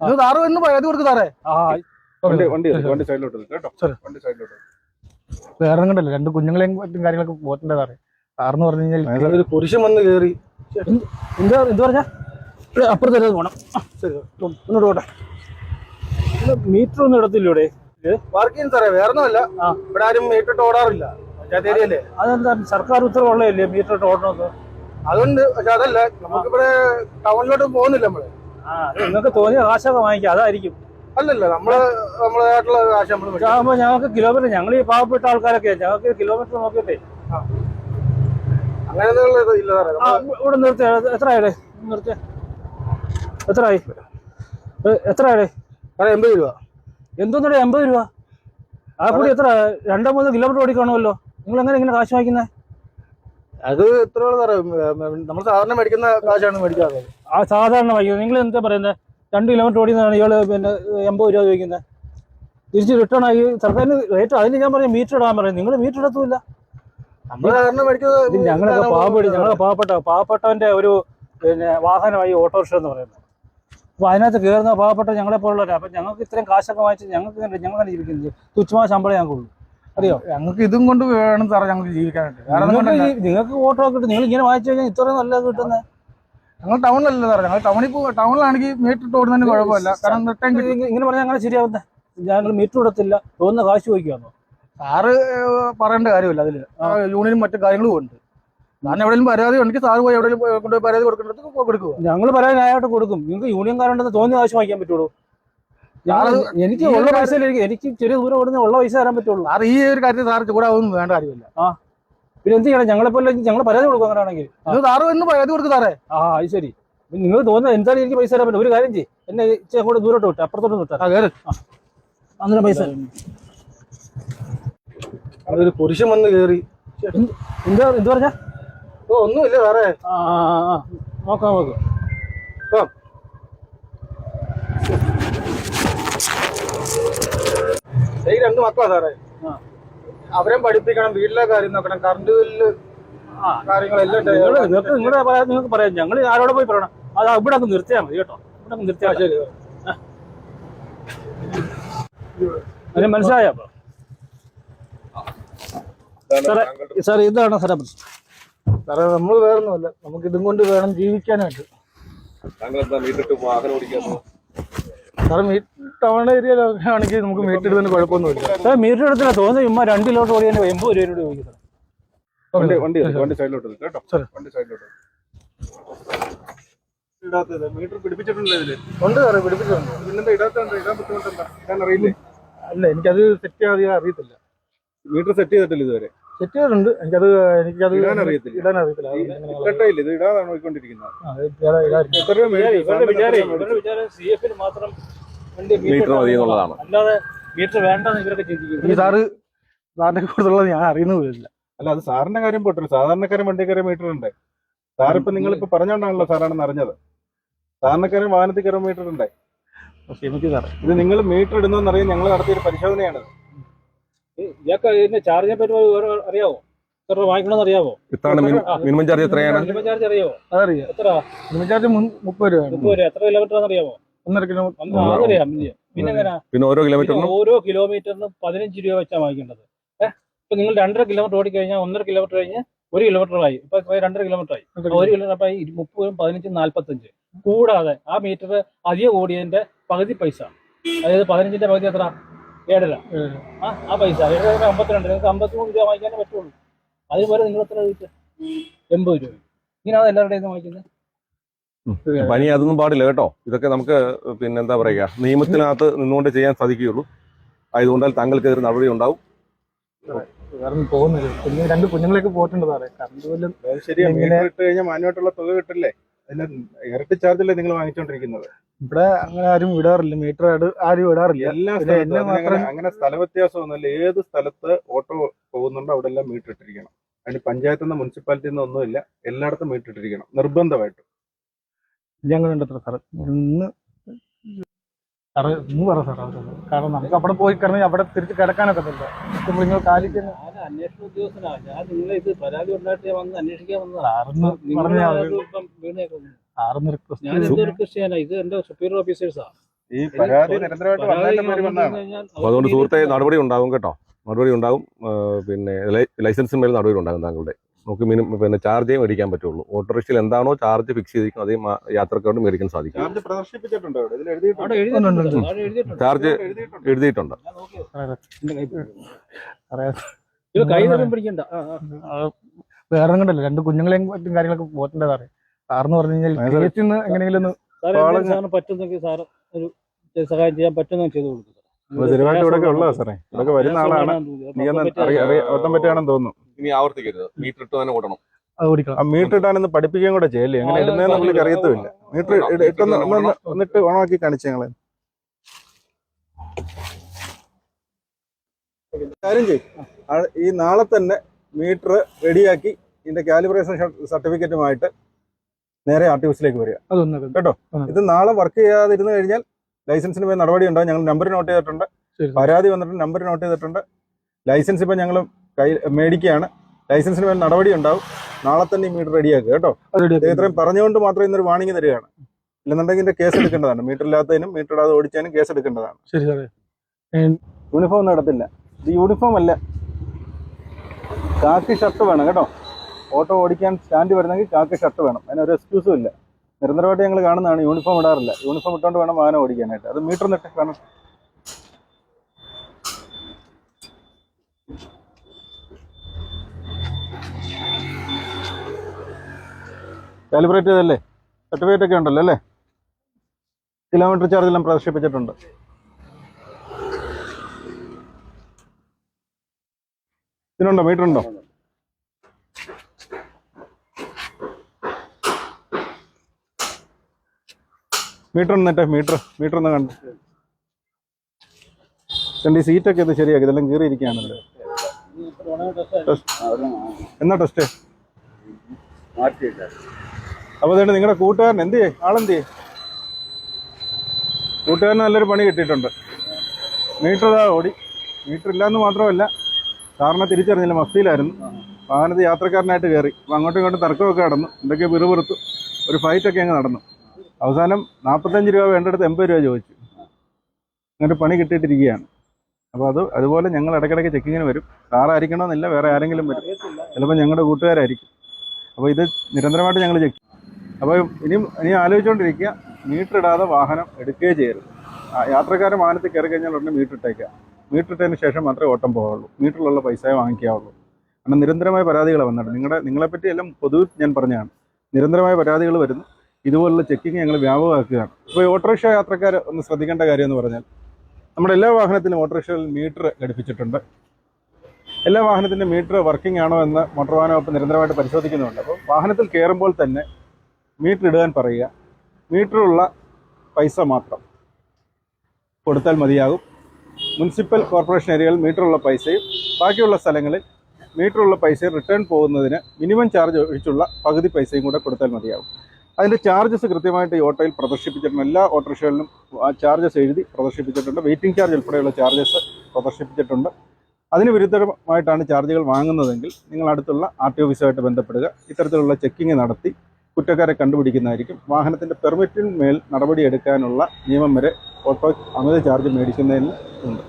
ഇത് താറ് എന്ന് പരാതി കൊടുക്ക് സാറേ. വേറെ കണ്ടല്ലോ 2 കുഞ്ഞുങ്ങളെയും മറ്റും കാര്യങ്ങളൊക്കെ പോറ്റേണ്ട സാറേ. സാറെന്ന് പറഞ്ഞു കഴിഞ്ഞാൽ ഒരു പുരുഷൻ വന്ന് കയറി. എന്താ പറഞ്ഞാ അപ്പുറത്തെ പോണം. ശരി ഒന്നോട്ട് പോട്ടെ. മീറ്റർ ഒന്നും ഇടത്തില്ലൂടെ? വർക്ക് ചെയ്യുന്ന സാറേ, വേറെ ഒന്നുമല്ല. ഇവിടെ ആരും മീറ്റർ ഇട്ട് ഓടാറില്ല. ഏരിയല്ലേ? അതെന്താ സർക്കാർ ഉത്തരവുള്ളതല്ലേ മീറ്റർ ഇട്ട് ഓടണമെന്ന്? അതുകൊണ്ട്. പക്ഷെ അതല്ല, നമുക്കിവിടെ ടൗണിലോട്ട് പോകുന്നില്ല നമ്മള്. നിങ്ങൾക്ക് തോന്നിയ കാശൊക്കെ വാങ്ങിക്കാം, അതായിരിക്കും. അല്ലല്ല, നമ്മളായിട്ടുള്ള കാശ് നമ്മള് ഞങ്ങൾക്ക് കിലോമീറ്റർ, ഞങ്ങൾ ഈ പാവപ്പെട്ട ആൾക്കാരൊക്കെ ഞങ്ങൾക്ക് കിലോമീറ്റർ നോക്കിയിട്ടേ അങ്ങനെ ഇല്ല സാറേ. ഇവിടെ നിർത്തിയ എത്രയായിടേ? നിർത്തിയ എത്രയായി? എത്രയായിടേ? സാറേ 80 രൂപ. എന്തോന്നടേ 80 രൂപ? ആ കൂടി എത്ര 2-3 കിലോമീറ്റർ ഓടിക്കാണുമല്ലോ. നിങ്ങൾ എങ്ങനെ ഇങ്ങനെ കാശ് വാങ്ങിക്കുന്നത്? അത് എത്ര സാറേ, നമ്മൾ സാധാരണ മേടിക്കുന്ന കാശാണ് മേടിക്കാറ്. ആ സാധാരണ വാങ്ങിക്കുന്നത്. നിങ്ങൾ എന്താ പറയുന്നത്? 2 കിലോമീറ്റർ ഓടിക്കുന്നതാണ് ഇയാള് പിന്നെ 80 രൂപ ചോദിക്കുന്നത്. തിരിച്ച് റിട്ടേൺ ആയി സർക്കാരിന് റേറ്റ്. അതിന് ഞാൻ പറഞ്ഞ മീറ്റർ ഇടാൻ പറയും. നിങ്ങൾ മീറ്റർ ഇടത്തുമില്ല. നമ്മൾ സാധാരണ മേടിക്കുന്നത്. ഞങ്ങളൊക്കെ പാവപ്പെട്ടവന്റെ ഒരു പിന്നെ വാഹനമായി ഓട്ടോറിക്ഷ എന്ന് പറയുന്നത്. അപ്പോൾ അതിനകത്ത് കയറുന്ന പാവപ്പെട്ട ഞങ്ങളെ പോലുള്ളവരാണ്. അപ്പം ഞങ്ങൾക്ക് ഇത്രയും കാശൊക്കെ വാങ്ങിച്ച് ഞങ്ങൾ ജീവിക്കുന്നത് തുച്ഛമായ ശമ്പളം ഞങ്ങൾക്കുള്ളൂ. അറിയോ? ഞങ്ങൾക്ക് ഇതും കൊണ്ട് വേണം സാറേ ഞങ്ങൾക്ക് ജീവിക്കാനായിട്ട്. നിങ്ങൾക്ക് ഓട്ടോ കിട്ടും. നിങ്ങൾ ഇങ്ങനെ വാങ്ങിച്ചു കഴിഞ്ഞാൽ ഇത്രയും നല്ലത് കിട്ടുന്നത്. ഞങ്ങൾ ടൗണിലല്ല സാറേ. ഞങ്ങൾ ടൗണിലാണെങ്കിൽ മീറ്റർ ഇട്ട് ഓടുന്നതിന് കുഴപ്പമില്ല. കാരണം ഇങ്ങനെ പറഞ്ഞാൽ അങ്ങനെ ശരിയാവുന്നത്. ഞങ്ങൾ മീറ്റർ ഇടത്തില്ല, തോന്നുന്ന കാശ് ചോദിക്കാമോ? സാറ് പറയേണ്ട കാര്യമില്ല. അതിൽ യൂണിയനും മറ്റു കാര്യങ്ങളും ഉണ്ട്. കാരണം എവിടെയും പരാതി ഉണ്ടെങ്കിൽ സാറ് പോയി എവിടെയും കൊണ്ടുപോയി പരാതി കൊടുക്കേണ്ടത് കൊടുക്കുക. ഞങ്ങൾ പരാതി ന്യായമായിട്ട് കൊടുക്കും. നിങ്ങൾക്ക് യൂണിയൻകാരുണ്ടെന്ന് തോന്നിയ കാശ് വാങ്ങിക്കാൻ പറ്റുള്ളൂ. എനിക്ക് ഉള്ള പൈസ, എനിക്ക് ചെറിയ ദൂരം ഓടുന്ന ഉള്ള പൈസ തരാൻ പറ്റുള്ളൂ. സാർ ഈ ഒരു കാര്യത്തിൽ സാർ ചൂടാവുന്നു വേണ്ട കാര്യമില്ല. പിന്നെ എന്ത് ചെയ്യണം? ഞങ്ങളെപ്പോലെ ഞങ്ങൾ പരാതി കൊടുക്കും. അങ്ങനെയാണെങ്കിൽ സാറ് എന്ന് പരാതി കൊടുക്കും സാറേ. അത് ശരി. നിങ്ങൾ തോന്നുന്നത് എന്തായാലും എനിക്ക് പൈസ തരാൻ പറ്റും. ഒരു കാര്യം ചെയ്യും, എന്നെ അങ്ങോട്ട് ദൂരോട്ട് വിട്ടു, അപ്പുറത്തോട്ട് വിട്ടാ അങ്ങനെ പൈസ. അതൊരു പുരുഷൻ വന്ന് കയറി. എന്ത് പറഞ്ഞാ? ഒന്നുമില്ല സാറേ. നോക്കാം നോക്കാം. ഈ 2 മക്കളാ സാറേ. അവരെ പഠിപ്പിക്കണം, വീട്ടിലെ കാര്യം നോക്കണം, കറണ്ട് ബില്ല് കാര്യങ്ങളെല്ലാം. നിങ്ങൾക്ക് പറയാം. ഞങ്ങൾ ആരോടെ പോയി പറയണം? അത് ഇവിടെ അങ്ങ് നിർത്തിയാൽ മതി കേട്ടോ. ഇവിടെ അങ്ങ് നിർത്തിയാൽ ശരി. അതിന് മനസ്സിലായോ? സാറേ സാറേ ഇതാണ് സാറേ സാറേ, നമ്മൾ വേറൊന്നുമല്ല, നമുക്ക് ഇതും കൊണ്ട് വേണം ജീവിക്കാനായിട്ട്. സാറേ ടൗൺ ഏരിയയിലൊക്കെ ആണെങ്കിൽ നമുക്ക് മീറ്റർ ഇടുന്നതിന് കുഴപ്പമൊന്നുമില്ല. സാർ മീറ്റർ എടുത്തില്ല, തോന്നുന്നു ചുമ്മാ 2 കിലോമീറ്റർ ഓടിയാൽ 80 രൂപയോട് ചോദിക്കുന്നത്. മീറ്റർ പിടിപ്പിച്ചിട്ടുണ്ട്. ഉണ്ട് സാറേ, പിടിപ്പിച്ചിട്ടുണ്ട്. പിന്നെന്താ ഇടാൻ ബുദ്ധിമുട്ടെന്താ? അറിയില്ലേ? അല്ല, എനിക്കത് സെറ്റ് ചെയ്യാൻ അറിയത്തില്ല. മീറ്റർ സെറ്റ് ചെയ്തിട്ടില്ല ഇതുവരെ. സെറ്റ് ചെയ്തിട്ടുണ്ട്. എനിക്കത് ഇടാൻ അറിയത്തില്ല. ഇത് ഇടാതാണ് പോയിക്കൊണ്ടിരിക്കുന്നത്. അല്ലാതെ മീറ്റർ വേണ്ടെന്ന് ഇവരൊക്കെ ചിന്തിക്കും. ഈ സാറിനെ കുറിച്ചുള്ളത് ഞാൻ അറിയുന്നില്ല. അല്ല, അത് സാറിന്റെ കാര്യം പോട്ടെ. സാധാരണക്കാരൻ വണ്ടിക്കാരൻ മീറ്റർ ഉണ്ട്. സാറിപ്പോ നിങ്ങളിപ്പോ പറഞ്ഞോണ്ടാണല്ലോ സാറാണെന്ന് അറിഞ്ഞത്. സാധാരണക്കാരൻ വാഹനത്തിൽ കയറും മീറ്റർ ഉണ്ട്. ഇത് നിങ്ങൾ മീറ്റർ ഇടുന്നറിയാൻ ഞങ്ങൾ നടത്തിയൊരു പരിശോധനയാണ്. ഇയാൾക്ക് ചാർജിനെ പറ്റി അറിയാവോ? എത്ര വാങ്ങിക്കണമെന്ന് അറിയാവോ? മിനിമം ചാർജ് എത്രയാണ്? മിനിമം ചാർജ് അറിയാവോ? അതറിയാം. എത്ര മിനിമം ചാർജ്? 30 രൂപ. 30 രൂപ. എത്ര കിലോമീറ്റർ അറിയാമോ? 1.5 കിലോമീറ്റർ. അതറിയാം. പിന്നെ ഓരോ കിലോമീറ്ററിന് 15 രൂപ വെച്ചാണ് വാങ്ങിക്കേണ്ടത്. ഇപ്പൊ നിങ്ങൾ 2.5 കിലോമീറ്റർ ഓടിക്കഴിഞ്ഞാൽ 1.5 കിലോമീറ്റർ കഴിഞ്ഞ് 1 കിലോമീറ്റർ ആയി. ഇപ്പൊ 2.5 കിലോമീറ്റർ ആയി. 1 കിലോമീറ്റർ ആയി 30, 15, 45. കൂടാതെ ആ മീറ്റർ അധികം ഓടിയതിന്റെ പകുതി പൈസ, അതായത് 15ന്റെ പകുതി എത്ര? 7.5. ആ പൈസ 52. നിങ്ങൾക്ക് 53 രൂപ വാങ്ങിക്കാനേ പറ്റുള്ളൂ. അതുപോലെ നിങ്ങൾ എത്ര ചോദിച്ചത്? 80 രൂപ. ഇങ്ങനെയാണ് എല്ലാവരുടെയും വാങ്ങിക്കുന്നത്. പനി അതൊന്നും പാടില്ല കേട്ടോ. ഇതൊക്കെ നമുക്ക് പിന്നെ എന്താ പറയുക, നിയമത്തിനകത്ത് നിന്നുകൊണ്ട് ചെയ്യാൻ സാധിക്കുകയുള്ളൂ. ആയതുകൊണ്ടാൽ താങ്കൾക്കെതിരെ നടപടി ഉണ്ടാവും. പോകുന്നില്ല. 2 കുഞ്ഞുങ്ങളൊക്കെ പോയിട്ടുണ്ട് സാറേ. ശരിയാണ്. ഇട്ട് കഴിഞ്ഞാൽ മാന്യമായിട്ടുള്ള തുക കിട്ടില്ലേ? അതിന് ഇരട്ടി ചാർജല്ലേ നിങ്ങൾ വാങ്ങിച്ചോണ്ടിരിക്കുന്നത്? ഇവിടെ അങ്ങനെ ആരും വിടാറില്ല. മീറ്റർ ആരും വിടാറില്ല. എല്ലാ അങ്ങനെ സ്ഥല വ്യത്യാസമൊന്നുമില്ല. ഏത് സ്ഥലത്ത് ഓട്ടോ പോകുന്നുണ്ടോ അവിടെ എല്ലാം മീറ്റർ ഇട്ടിരിക്കണം. അതിന് പഞ്ചായത്തിൽ നിന്ന് മുനിസിപ്പാലിറ്റിയിൽ നിന്ന് ഒന്നുമില്ല. എല്ലായിടത്തും മീറ്റർ ഇട്ടിരിക്കണം നിർബന്ധമായിട്ടും. ഞങ്ങളുണ്ട് സാർ. ഒന്ന് പറ സാർ. കാരണം നമുക്ക് അവിടെ പോയി കിടന്ന് അവിടെ തിരിച്ച് കിടക്കാനൊക്കെ പറ്റില്ല. നിങ്ങൾ കാലിക്കുന്ന അന്വേഷണ ഉദ്യോഗസ്ഥനാണ് ഞാൻ. നിങ്ങളെ ഇത് പരാതി ഉണ്ടായിട്ട് വന്ന് അന്വേഷിക്കാൻ വന്നതാണ്. ഞാൻ എന്തൊരു ക്രിസ്ത്യാനാ? ഇത് എന്റെ സുപ്പീരിയർ ഓഫീസേഴ്സാണ്. ഈ പരാതി നിരന്തരമായിട്ട് വന്നതിന്റെ പേര് വന്നതാണ്. അപ്പോൾ അതുകൊണ്ട് സുഹൃത്തെ നടപടി ഉണ്ടാകും കേട്ടോ, നടപടി ഉണ്ടാകും. പിന്നെ ലൈസൻസിന് മേൽ നടപടി ഉണ്ടാകും താങ്കളുടെ. നമുക്ക് പിന്നെ ചാർജേ മേടിക്കാൻ പറ്റുള്ളൂ. ഓട്ടോറിക്ഷയിൽ എന്താണോ ചാർജ് ഫിക്സ് ചെയ്തിരിക്കുന്നത് അതേ യാത്രക്കാരോട് മേടിക്കാൻ സാധിക്കും. ചാർജ് പ്രദർശിപ്പിച്ചിട്ടുണ്ടോ ഇവിടെ? ഇതിൽ എഴുതിയിട്ടുണ്ട്. അവിടെ എഴുതിയിട്ടുണ്ട്. അവിടെ എഴുതിയിട്ടുണ്ട്. ചാർജ് എഴുതിയിട്ടുണ്ട്. എഴുതിയിട്ടുണ്ട്. ഞാൻ നോക്കിയോ? ഇത് കൈ തരം പിടിക്കണ്ട. വേറെ കണ്ടല്ലോ 2 കുഞ്ഞുങ്ങളെയും മറ്റും കാര്യങ്ങളൊക്കെ പോറ്റേണ്ട സാറേ. സാറെന്ന് പറഞ്ഞു കഴിഞ്ഞാൽ കേസിൽ നിന്ന് എങ്ങനെയെങ്കിലും ഒന്ന് സാറേ സാറിന് പറ്റുന്നെങ്കിൽ സാറ് ഒരു സഹായം ചെയ്യാൻ പറ്റുന്ന ചെയ്തു കൊടുക്കും. സ്ഥിരമായിട്ട് ഇവിടെ ഉള്ളതാ സാറേ, ഇവിടെ വരുന്ന ആളാണ്. നീ ഓട്ടം പറ്റുകയാണെന്ന് തോന്നുന്നു. ഇനി ആവർത്തിക്കരുത്, മീറ്റർ ഇട്ട് തന്നെ ഓടണം. അത് ഓടിക്കണം. ആ മീറ്റർ ഇട്ടാനൊന്ന് പഠിപ്പിക്കാൻ കൂടെ ചെയ്യല്ലേ? എങ്ങനെ ഇടുന്നതെന്ന് നമ്മൾക്ക് അറിയത്തുമില്ല. മീറ്റർ ഇട്ടൊന്നിട്ട് ഓണമാക്കി കാണിച്ചു ഞങ്ങള്. കാര്യം ചെയ്യും, ഈ നാളെ തന്നെ മീറ്റർ റെഡിയാക്കി ഇതിന്റെ കാലിബ്രേഷൻ സർട്ടിഫിക്കറ്റുമായിട്ട് നേരെ RTOസിലേക്ക് വരിക കേട്ടോ. ഇത് നാളെ വർക്ക് ചെയ്യാതിരുന്നു കഴിഞ്ഞാൽ ലൈസൻസിന് പോയി നടപടി ഉണ്ടാവും. ഞങ്ങൾ നമ്പർ നോട്ട് ചെയ്തിട്ടുണ്ട്, പരാതി വന്നിട്ട് നമ്പർ നോട്ട് ചെയ്തിട്ടുണ്ട്. ലൈസൻസ് ഇപ്പം ഞങ്ങൾ മേടിക്കുകയാണ്. ലൈസൻസിന് മേൽ നടപടി ഉണ്ടാവും. നാളെ തന്നെ ഈ മീറ്റർ റെഡിയാക്കുക കേട്ടോ. ഇത്രയും പറഞ്ഞുകൊണ്ട് മാത്രം ഇന്നൊരു വാണിംഗ് തരികയാണ്. ഇല്ലെന്നുണ്ടെങ്കിൽ ഇതിന്റെ കേസ് എടുക്കേണ്ടതാണ്. മീറ്റർ ഇല്ലാത്തതിനും മീറ്റർ ഇടാതെ ഓടിച്ചതിനും കേസ് എടുക്കേണ്ടതാണ്. ശരി സാറേ. യൂണിഫോം നടത്തില്ല, ഇത് യൂണിഫോം അല്ല, കാക്കി ഷർട്ട് വേണം കേട്ടോ. ഓട്ടോ ഓടിക്കാൻ സ്റ്റാൻഡ് വരുന്നെങ്കിൽ കാക്കി ഷർട്ട് വേണം. അതിനൊരു എക്സ്ക്യൂസും ഇല്ല. നിരന്തരമായിട്ട് ഞങ്ങൾ കാണുന്നതാണ് യൂണിഫോം ഇടാറില്ല. യൂണിഫോം ഇട്ടുകൊണ്ട് വേണം വാഹനം ഓടിക്കാനായിട്ട്. അത് മീറ്റർ നെട്ട് കാണും. കാലിബ്രേറ്റ് ചെയ്തല്ലേ, സർട്ടിഫിക്കറ്റ് ഒക്കെ ഉണ്ടല്ലോ അല്ലേ? കിലോമീറ്റർ ചാർജ് എല്ലാം പ്രദർശിപ്പിച്ചിട്ടുണ്ട്. ഇതിനുണ്ടോ, മീറ്റർ ഉണ്ടോ? മീറ്റർ ഒന്നിട്ടെ, മീറ്റർ ഒന്ന് കണ്ടു. ഈ സീറ്റൊക്കെ ഇത് ശരിയാക്കി, ഇതെല്ലാം കീറിയിരിക്കുകയാണല്ലോ. എന്നാ ടെസ്റ്റ്? അപ്പോൾ അതുകൊണ്ട് നിങ്ങളുടെ കൂട്ടുകാരൻ എന്ത് ചെയ്യേ, ആളെന്ത് ചെയ്യേ? കൂട്ടുകാരന് നല്ലൊരു പണി കിട്ടിയിട്ടുണ്ട്. മീറ്റർ ഇതാ ഓടി. മീറ്റർ ഇല്ലയെന്ന് മാത്രമല്ല, സാറിനെ തിരിച്ചറിഞ്ഞില്ല, മസ്തിയിലായിരുന്നു. വാഹനത്തിൽ യാത്രക്കാരനായിട്ട് കയറി. അപ്പോൾ അങ്ങോട്ടും ഇങ്ങോട്ടും തർക്കമൊക്കെ നടന്നു, എന്തൊക്കെ പിറുപിറുത്തു, ഒരു ഫൈറ്റൊക്കെ അങ്ങ് നടന്നു. അവസാനം 45 രൂപ വേണ്ടടുത്ത് 80 രൂപ ചോദിച്ചു. അങ്ങനെ പണി കിട്ടിയിട്ടിരിക്കുകയാണ്. അപ്പോൾ അതുപോലെ ഞങ്ങൾ ഇടയ്ക്കിടയ്ക്ക് ചെക്കിങ്ങിന് വരും. സാറായിരിക്കണമെന്നില്ല, വേറെ ആരെങ്കിലും വരും, ചിലപ്പോൾ ഞങ്ങളുടെ കൂട്ടുകാരായിരിക്കും. അപ്പോൾ ഇത് നിരന്തരമായിട്ട് ഞങ്ങൾ ചെക്ക് ചെയ്യും. അപ്പോൾ ഇനി ആലോചിച്ചുകൊണ്ടിരിക്കുക, മീറ്റർ ഇടാതെ വാഹനം എടുക്കുകയേ ചെയ്യരുത്. യാത്രക്കാരൻ വാഹനത്തിൽ കയറി കഴിഞ്ഞാൽ ഉടനെ മീറ്റർ ഇട്ടേക്കുക. മീറ്റർ ഇട്ടതിന് ശേഷം മാത്രമേ ഓട്ടം പോകാവുള്ളൂ. മീറ്ററിലുള്ള പൈസയെ വാങ്ങിക്കാവുള്ളൂ. കാരണം നിരന്തരമായ പരാതികൾ വന്നിട്ടുണ്ട്. നിങ്ങളെപ്പറ്റി എല്ലാം പൊതുവിൽ ഞാൻ പറഞ്ഞതാണ്. നിരന്തരമായ പരാതികൾ വരുന്നു. ഇതുപോലുള്ള ചെക്കിങ് ഞങ്ങൾ വ്യാപകമാക്കുകയാണ്. ഇപ്പോൾ ഓട്ടോറിക്ഷ യാത്രക്കാർ ഒന്ന് ശ്രദ്ധിക്കേണ്ട കാര്യം എന്ന് പറഞ്ഞാൽ, നമ്മുടെ എല്ലാ വാഹനത്തിലും ഓട്ടോറിക്ഷകളിൽ മീറ്റർ ഘടിപ്പിച്ചിട്ടുണ്ട്. എല്ലാ വാഹനത്തിൻ്റെ മീറ്റർ വർക്കിംഗ് ആണോ എന്ന് മോട്ടോർ വാഹന വകുപ്പ് നിരന്തരമായിട്ട് പരിശോധിക്കുന്നുണ്ട്. അപ്പോൾ വാഹനത്തിൽ കയറുമ്പോൾ തന്നെ മീറ്റർ ഇടാൻ പറയുക. മീറ്ററുള്ള പൈസ മാത്രം കൊടുത്താൽ മതിയാകും. മുനിസിപ്പൽ കോർപ്പറേഷൻ ഏരിയകളിൽ മീറ്ററുള്ള പൈസയും ബാക്കിയുള്ള സ്ഥലങ്ങളിൽ മീറ്ററുള്ള പൈസയും റിട്ടേൺ പോകുന്നതിന് മിനിമം ചാർജ് ഒഴിച്ചുള്ള പകുതി പൈസയും കൂടെ കൊടുത്താൽ മതിയാകും. അതിൻ്റെ ചാർജസ് കൃത്യമായിട്ട് ഈ ഓട്ടോയിൽ പ്രദർശിപ്പിച്ചിട്ടുണ്ട്. എല്ലാ ഓട്ടോറിക്ഷകളിലും ആ ചാർജസ് എഴുതി പ്രദർശിപ്പിച്ചിട്ടുണ്ട്. വെയിറ്റിംഗ് ചാർജ് ഉൾപ്പെടെയുള്ള ചാർജസ് പ്രദർശിപ്പിച്ചിട്ടുണ്ട്. അതിന് വിരുദ്ധമായിട്ടാണ് ചാർജുകൾ വാങ്ങുന്നതെങ്കിൽ നിങ്ങൾ അടുത്തുള്ള RTO ഓഫീസുമായിട്ട് ബന്ധപ്പെടുക. ഇത്തരത്തിലുള്ള ചെക്കിങ് നടത്തി കുറ്റക്കാരെ കണ്ടുപിടിക്കുന്നതായിരിക്കും. വാഹനത്തിൻ്റെ പെർമിറ്റിന് മേൽ നടപടിയെടുക്കാനുള്ള നിയമം വരെ ഓട്ടോ അമിത ചാർജ് മേടിക്കുന്നതിന് ഉണ്ട്.